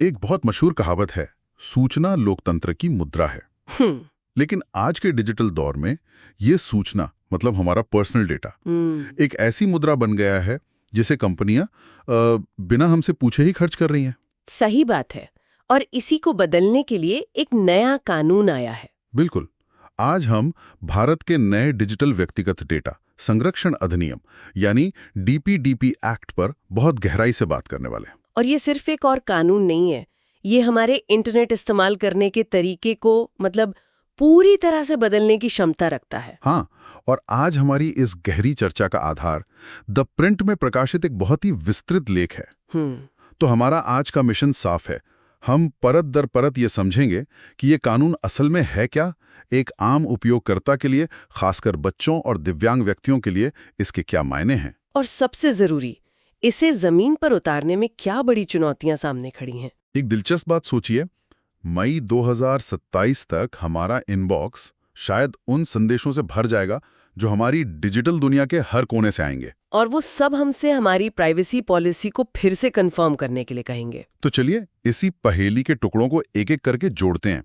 एक बहुत मशहूर कहावत है, सूचना लोकतंत्र की मुद्रा है। लेकिन आज के डिजिटल दौर में ये सूचना मतलब हमारा पर्सनल डेटा एक ऐसी मुद्रा बन गया है जिसे कंपनियां बिना हमसे पूछे ही खर्च कर रही हैं। सही बात है। और इसी को बदलने के लिए एक नया कानून आया है। बिल्कुल। आज हम भारत के नए डिजिटल व्यक्तिगत डेटा संरक्षण अधिनियम यानी डीपीडीपी एक्ट पर बहुत गहराई से बात करने वाले हैं। और ये सिर्फ एक और कानून नहीं है, ये हमारे इंटरनेट इस्तेमाल करने के तरीके को मतलब पूरी तरह से बदलने की क्षमता रखता है। हाँ, और आज हमारी इस गहरी चर्चा का आधार द प्रिंट में प्रकाशित एक बहुत ही विस्तृत लेख है। तो हमारा आज का मिशन साफ है। हम परत दर परत ये समझेंगे कि ये कानून असल में है क्या, एक आम उपयोगकर्ता के लिए, खासकर बच्चों और दिव्यांग व्यक्तियों के लिए इसके क्या मायने हैं, और सबसे जरूरी, इसे जमीन पर उतारने में क्या बड़ी चुनौतियां सामने खड़ी हैं। एक दिलचस्प बात सोचिए, मई 2027 तक हमारा इनबॉक्स शायद उन संदेशों से भर जाएगा जो हमारी डिजिटल दुनिया के हर कोने से आएंगे। और वो सब हमसे हमारी प्राइवेसी पॉलिसी को फिर से कंफर्म करने के लिए कहेंगे। तो चलिए इसी पहेली के टुकड़ों को एक एक करके जोड़ते हैं।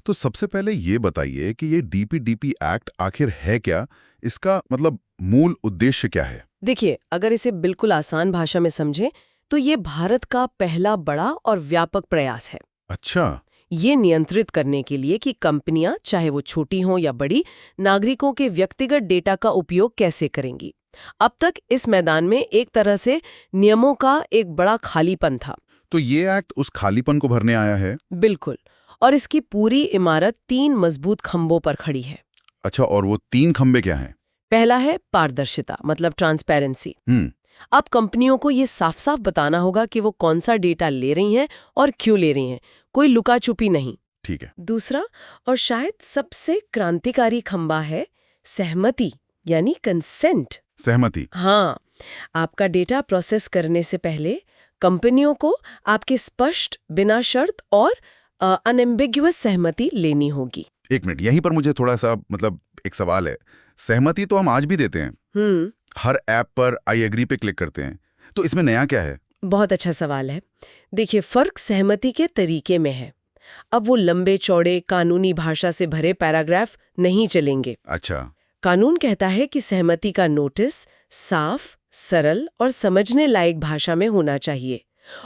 तो सबसे पहले ये बताइए कि ये डीपीडीपी एक्ट आखिर है क्या, इसका मतलब मूल उद्देश्य क्या है? देखिए, अगर इसे बिल्कुल आसान भाषा में समझें तो ये भारत का पहला बड़ा और व्यापक प्रयास है। अच्छा। ये नियंत्रित करने के लिए कि कंपनियां, चाहे वो छोटी हों या बड़ी, नागरिकों के व्यक्तिगत डेटा का उपयोग कैसे करेंगी। अब तक इस मैदान में एक तरह से नियमों का एक बड़ा खालीपन था। तो ये एक्ट उस खालीपन को भरने आया है? बिल्कुल। और इसकी पूरी इमारत 3 मजबूत खंभों पर खड़ी है। अच्छा, और वो 3 खंभे क्या हैं? पहला है पारदर्शिता, मतलब ट्रांसपेरेंसी। अब कंपनियों को ये साफ साफ बताना होगा कि वो कौन सा डेटा ले रही हैं और क्यों ले रही हैं, कोई लुका छुपी नहीं। ठीक है। दूसरा और शायद सबसे क्रांतिकारी खंबा है सहमति, यानी कंसेंट। सहमति? हाँ, आपका डेटा प्रोसेस करने से पहले कंपनियों को आपकी स्पष्ट, बिना शर्त और अनएम्बिग्युअस सहमति लेनी होगी। एक मिनट, यहीं पर मुझे थोड़ा सा मतलब एक सवाल है। सहमति तो हम आज भी देते हैं, हर ऐप पर आई एग्री पे क्लिक करते हैं, तो इसमें नया क्या है? बहुत अच्छा सवाल है। देखिए, फर्क सहमति के तरीके में है। अब वो लंबे चौड़े कानूनी भाषा से भरे पैराग्राफ नहीं चलेंगे। अच्छा। कानून कहता है कि सहमति का नोटिस साफ, सरल और समझने लायक भाषा में होना चाहिए।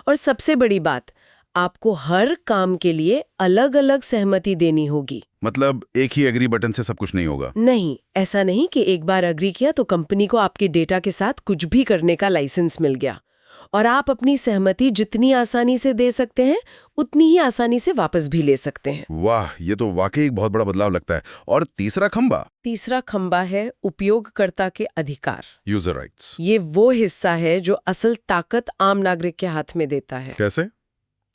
और सबसे बड़ी बात, आपको हर काम के लिए अलग अलग सहमति देनी होगी। मतलब एक ही एग्री बटन से सब कुछ नहीं होगा? नहीं, ऐसा नहीं कि एक बार एग्री किया तो कंपनी को आपके डेटा के साथ कुछ भी करने का लाइसेंस मिल गया। और आप अपनी सहमति जितनी आसानी से दे सकते हैं, उतनी ही आसानी से वापस भी ले सकते हैं। वाह, ये तो वाकई एक बहुत बड़ा बदलाव लगता है। और तीसरा खंबा? तीसरा खंबा है उपयोगकर्ता के अधिकार, यूजर राइट्स। ये वो हिस्सा है जो असल ताकत आम नागरिक के हाथ में देता है। कैसे?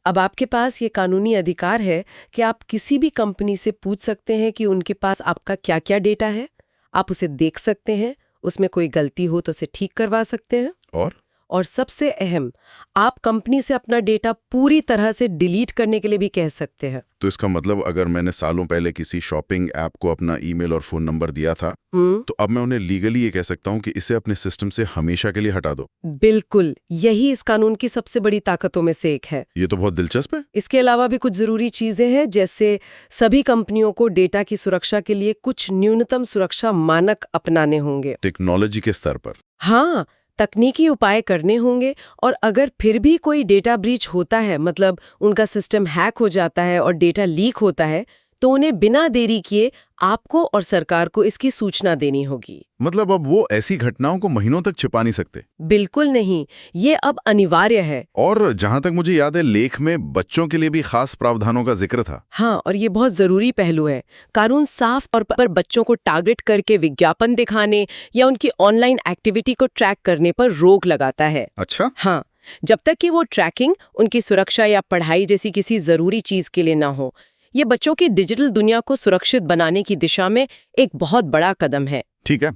अब आपके पास ये कानूनी अधिकार है कि आप किसी भी कंपनी से पूछ सकते हैं कि उनके पास आपका क्या क्या डेटा है। आप उसे देख सकते हैं, उसमें कोई गलती हो तो उसे ठीक करवा सकते हैं। और सबसे अहम, आप कंपनी से अपना डेटा पूरी तरह से डिलीट करने के लिए भी कह सकते हैं। तो इसका मतलब अगर मैंने सालों पहले किसी शॉपिंग ऐप को अपना ईमेल और फोन नंबर दिया था, तो अब मैं उन्हें लीगली ये कह सकता हूँ कि इसे अपने सिस्टम से हमेशा के लिए हटा दो। बिल्कुल, यही इस कानून की सबसे बड़ी ताकतों में से एक है। ये तो बहुत दिलचस्प है। इसके अलावा भी कुछ जरूरी चीजें हैं, जैसे सभी कंपनियों को डेटा की सुरक्षा के लिए कुछ न्यूनतम सुरक्षा मानक अपनाने होंगे। टेक्नोलॉजी के स्तर पर? हाँ, तकनीकी उपाय करने होंगे। और अगर फिर भी कोई डेटा ब्रीच होता है, मतलब उनका सिस्टम हैक हो जाता है और डेटा लीक होता है, तो उन्हें बिना देरी किए आपको और सरकार को इसकी सूचना देनी होगी। मतलब अब वो ऐसी घटनाओं को महीनों तक छिपा नहीं सकते? बिल्कुल नहीं, ये अब अनिवार्य है। और जहां तक मुझे याद है, लेख में बच्चों के लिए भी खास प्रावधानों का जिक्र था। हाँ, और ये बहुत जरूरी पहलू है। कानून साफ तौर पर बच्चों को टारगेट करके विज्ञापन दिखाने या उनकी ऑनलाइन एक्टिविटी को ट्रैक करने पर रोक लगाता है। अच्छा। हाँ, जब तक कि वो ट्रैकिंग उनकी सुरक्षा या पढ़ाई जैसी किसी जरूरी चीज के लिए ना हो। ये बच्चों की डिजिटल दुनिया को सुरक्षित बनाने की दिशा में एक बहुत बड़ा कदम है। ठीक है,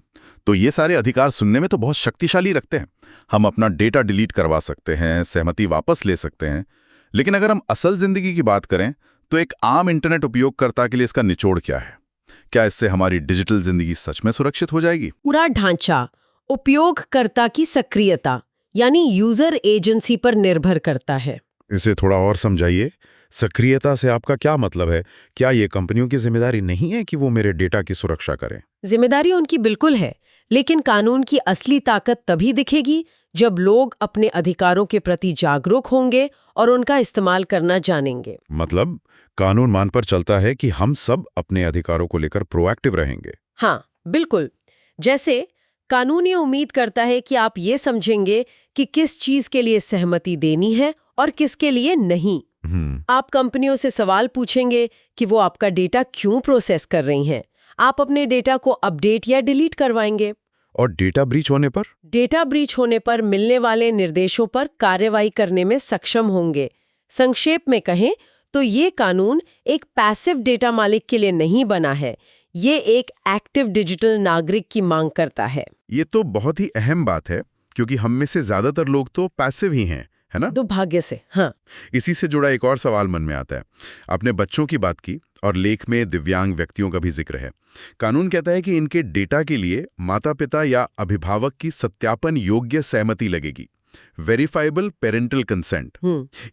तो ये सारे अधिकार सुनने में तो बहुत शक्तिशाली रखते हैं। हम अपना डेटा डिलीट करवा सकते हैं, सहमति वापस ले सकते हैं, लेकिन अगर हम असल जिंदगी की बात करें तो एक आम इंटरनेट उपयोगकर्ता के लिए इसका निचोड़ क्या है? क्या इससे हमारी डिजिटल जिंदगी सच में सुरक्षित हो जाएगी? पूरा ढांचा उपयोगकर्ता की सक्रियता यानी यूजर एजेंसी पर निर्भर करता है। इसे थोड़ा और समझाइए। सक्रियता से आपका क्या मतलब है? क्या ये कंपनियों की जिम्मेदारी नहीं है कि वो मेरे डेटा की सुरक्षा करें? जिम्मेदारी उनकी बिल्कुल है, लेकिन कानून की असली ताकत तभी दिखेगी जब लोग अपने अधिकारों के प्रति जागरूक होंगे और उनका इस्तेमाल करना जानेंगे। मतलब कानून मान पर चलता है कि हम सब अपने अधिकारों को लेकर प्रोएक्टिव रहेंगे। हाँ, बिल्कुल। जैसे कानून ये उम्मीद करता है कि आप ये समझेंगे कि किस चीज के लिए सहमति देनी है और किसके लिए नहीं। आप कंपनियों से सवाल पूछेंगे कि वो आपका डेटा क्यों प्रोसेस कर रही हैं। आप अपने डेटा को अपडेट या डिलीट करवाएंगे। और डेटा ब्रीच होने पर? डेटा ब्रीच होने पर मिलने वाले निर्देशों पर कार्रवाई करने में सक्षम होंगे। संक्षेप में कहें तो ये कानून एक पैसिव डेटा मालिक के लिए नहीं बना है, ये एक एक्टिव डिजिटल नागरिक की मांग करता है। ये तो बहुत ही अहम बात है, क्योंकि हम में से ज्यादातर लोग तो पैसिव ही हैं, है ना? दुर्भाग्य से, हाँ। इसी से जुड़ा एक और सवाल मन में आता है। आपने बच्चों की बात की और लेख में दिव्यांग व्यक्तियों का भी जिक्र है। कानून कहता है कि इनके डेटा के लिए माता-पिता या अभिभावक की सत्यापन योग्य सहमति लगेगी, वेरीफाइबल पेरेंटल कंसेंट।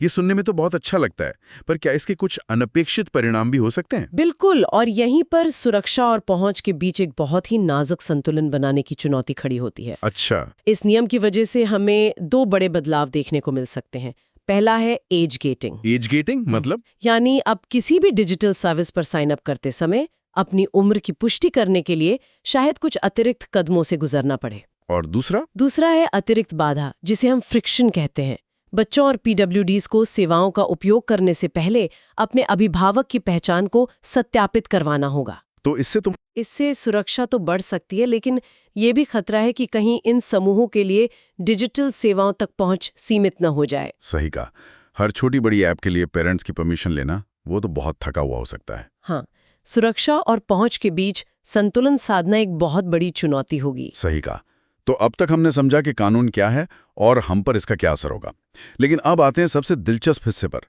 ये सुनने में तो बहुत अच्छा लगता है, पर क्या इसके कुछ अनपेक्षित परिणाम भी हो सकते हैं? बिल्कुल, और यहीं पर सुरक्षा और पहुंच के बीच एक बहुत ही नाजुक संतुलन बनाने की चुनौती खड़ी होती है। अच्छा। इस नियम की वजह से हमें दो बड़े बदलाव देखने को मिल सकते हैं। पहला है एज गेटिंग। एज गेटिंग मतलब? यानी अब किसी भी डिजिटल सर्विस पर साइन अप करते समय अपनी उम्र की पुष्टि करने के लिए शायद कुछ अतिरिक्त कदमों से गुजरना पड़े। और दूसरा है अतिरिक्त बाधा, जिसे हम फ्रिक्शन कहते हैं। बच्चों और पीडब्ल्यूडीज को सेवाओं का उपयोग करने से पहले अपने अभिभावक की पहचान को सत्यापित करवाना होगा। तो इससे सुरक्षा तो बढ़ सकती है, लेकिन ये भी खतरा है कि कहीं इन समूहों के लिए डिजिटल सेवाओं तक पहुंच सीमित न हो जाए। सही कहा। हर छोटी बड़ी ऐप के लिए पेरेंट्स की परमिशन लेना, वो तो बहुत थका हुआ हो सकता है। हाँ, सुरक्षा और पहुंच के बीच संतुलन साधना एक बहुत बड़ी चुनौती होगी। सही कहा। तो अब तक हमने समझा कि कानून क्या है और हम पर इसका क्या असर होगा। लेकिन अब आते हैं सबसे दिलचस्प हिस्से पर।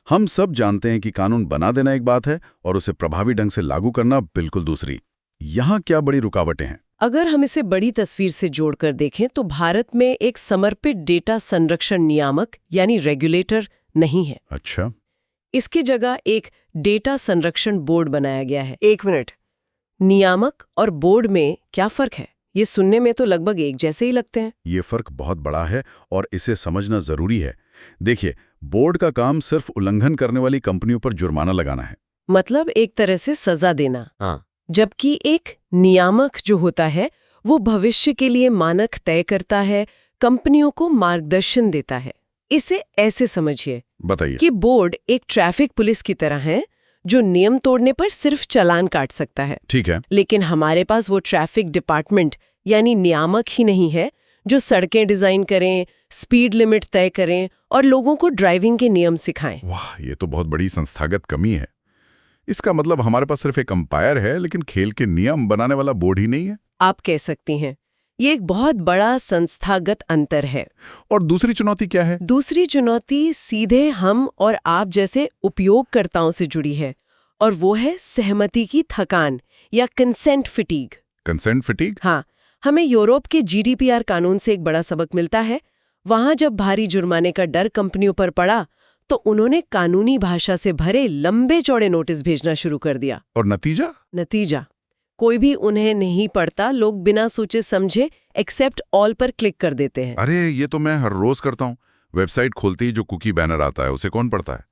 हम सब जानते हैं कि कानून बना देना एक बात है और उसे प्रभावी ढंग से लागू करना बिल्कुल दूसरी। यहाँ क्या बड़ी रुकावटें हैं? अगर हम इसे बड़ी तस्वीर से जोड़कर देखें तो भारत में एक समर्पित डेटा संरक्षण नियामक यानी रेगुलेटर नहीं है। अच्छा। इसकी जगह एक डेटा संरक्षण बोर्ड बनाया गया है। एक मिनट, नियामक और बोर्ड में क्या फर्क है? ये सुनने में तो लगभग एक जैसे ही लगते हैं। ये फर्क बहुत बड़ा है और इसे समझना जरूरी है। देखिए, बोर्ड का काम सिर्फ उल्लंघन करने वाली कंपनियों पर जुर्माना लगाना है, मतलब एक तरह से सजा देना। हाँ। जबकि एक नियामक जो होता है वो भविष्य के लिए मानक तय करता है, कंपनियों को मार्गदर्शन देता है। इसे ऐसे समझिए, बताइए, कि बोर्ड एक ट्रैफिक पुलिस की तरह है जो नियम तोड़ने पर सिर्फ चालान काट सकता है। ठीक है। लेकिन हमारे पास वो ट्रैफिक डिपार्टमेंट यानी नियामक ही नहीं है जो सड़कें डिजाइन करें, स्पीड लिमिट तय करें और लोगों को ड्राइविंग के नियम सिखाएं। वाह, ये तो बहुत बड़ी संस्थागत कमी है। इसका मतलब हमारे पास सिर्फ एक अंपायर है, लेकिन खेल के नियम बनाने वाला बोर्ड ही नहीं है। आप कह सकती हैं, ये एक बहुत बड़ा संस्थागत अंतर है। और दूसरी चुनौती क्या है? दूसरी चुनौती सीधे हम और आप जैसे उपयोगकर्ताओं से जुड़ी है, और वो है सहमति की थकान या कंसेंट फिटीग। कंसेंट फिटीग? हाँ, हमें यूरोप के जीडीपीआर कानून से एक बड़ा सबक मिलता है। वहां जब भारी जुर्माने का डर कंपनियों पर पड़ा तो उन्होंने कानूनी भाषा से भरे लंबे चौड़े नोटिस भेजना शुरू कर दिया। और नतीजा? कोई भी उन्हें नहीं पढ़ता, लोग बिना सोचे समझे एक्सेप्ट ऑल पर क्लिक कर देते हैं। अरे, ये तो मैं हर रोज करता हूँ। वेबसाइट खोलते ही जो कुकी बैनर आता है उसे कौन पढ़ता है?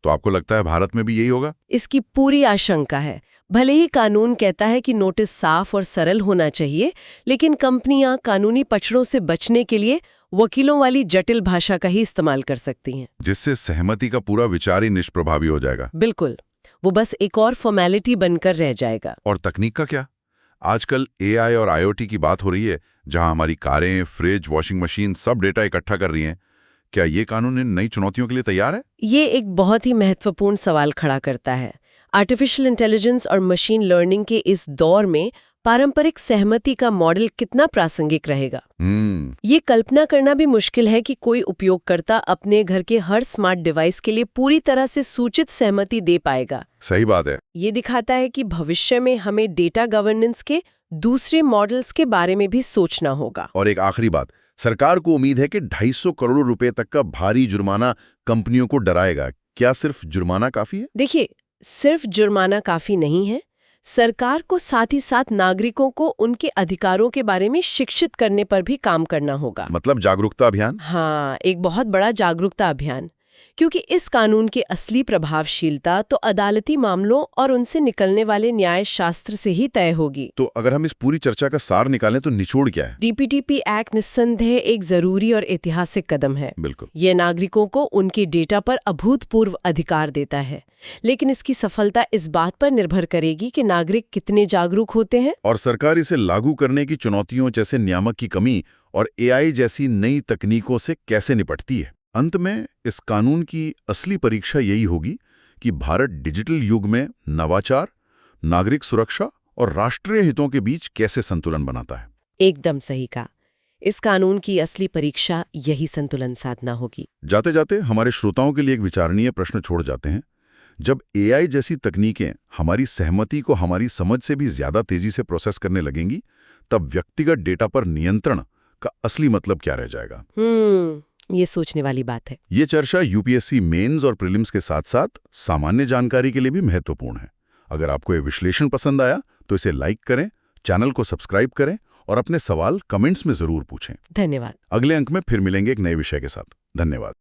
तो आपको लगता है भारत में भी यही होगा? इसकी पूरी आशंका है। भले ही कानून कहता है कि नोटिस साफ और सरल होना चाहिए, लेकिन कंपनियां कानूनी पचड़ों से बचने के लिए वकीलों वाली जटिल भाषा का ही इस्तेमाल कर सकती हैं, जिससे सहमति का पूरा विचार ही निष्प्रभावी हो जाएगा। बिल्कुल, वो बस एक और फॉर्मेलिटी बनकर रह जाएगा। और तकनीक का क्या? आजकल AI और IoT की बात हो रही है, जहां हमारी कारें, फ्रिज, वॉशिंग मशीन सब डेटा इकट्ठा कर रही हैं। क्या ये कानून इन नई चुनौतियों के लिए तैयार है? ये एक बहुत ही महत्वपूर्ण सवाल खड़ा करता है। आर्टिफिशियल इंटेलिजेंस और मशीन लर्निंग के इस दौर में पारंपरिक सहमति का मॉडल कितना प्रासंगिक रहेगा? ये कल्पना करना भी मुश्किल है कि कोई उपयोगकर्ता अपने घर के हर स्मार्ट डिवाइस के लिए पूरी तरह से सूचित सहमति दे पाएगा। सही बात है। ये दिखाता है कि भविष्य में हमें डेटा गवर्नेंस के दूसरे मॉडल्स के बारे में भी सोचना होगा। और एक आखिरी बात, सरकार को उम्मीद है कि 250 करोड़ रुपए तक का भारी जुर्माना कंपनियों को डराएगा। क्या सिर्फ जुर्माना काफी है? देखिए, सिर्फ जुर्माना काफी नहीं है। सरकार को साथ ही साथ नागरिकों को उनके अधिकारों के बारे में शिक्षित करने पर भी काम करना होगा। मतलब जागरूकता अभियान? हाँ, एक बहुत बड़ा जागरूकता अभियान। क्योंकि इस कानून की असली प्रभावशीलता तो अदालती मामलों और उनसे निकलने वाले न्याय शास्त्र से ही तय होगी। तो अगर हम इस पूरी चर्चा का सार निकालें तो निचोड़ क्या है? डीपीटीपी एक्ट निस्संदेह एक जरूरी और ऐतिहासिक कदम है। बिल्कुल। ये नागरिकों को उनके डेटा पर अभूतपूर्व अधिकार देता है, लेकिन इसकी सफलता इस बात पर निर्भर करेगी कि नागरिक कितने जागरूक होते हैं और सरकार इसे लागू करने की चुनौतियों जैसे नियामक की कमी और एआई जैसी नई तकनीकों से कैसे निपटती है। अंत में इस कानून की असली परीक्षा यही होगी कि भारत डिजिटल युग में नवाचार, नागरिक सुरक्षा और राष्ट्रीय हितों के बीच कैसे संतुलन बनाता है। एकदम सही कहा। इस कानून की असली परीक्षा यही संतुलन साधना होगी। जाते जाते हमारे श्रोताओं के लिए एक विचारणीय प्रश्न छोड़ जाते हैं। जब एआई जैसी तकनीकें हमारी सहमति को हमारी समझ से भी ज्यादा तेजी से प्रोसेस करने लगेंगी, तब व्यक्तिगत डेटा पर नियंत्रण का असली मतलब क्या रह जाएगा? ये सोचने वाली बात है। ये चर्चा यूपीएससी मेंस और प्रीलिम्स के साथ साथ सामान्य जानकारी के लिए भी महत्वपूर्ण है। अगर आपको ये विश्लेषण पसंद आया तो इसे लाइक करें, चैनल को सब्सक्राइब करें और अपने सवाल कमेंट्स में जरूर पूछें। धन्यवाद। अगले अंक में फिर मिलेंगे एक नए विषय के साथ। धन्यवाद।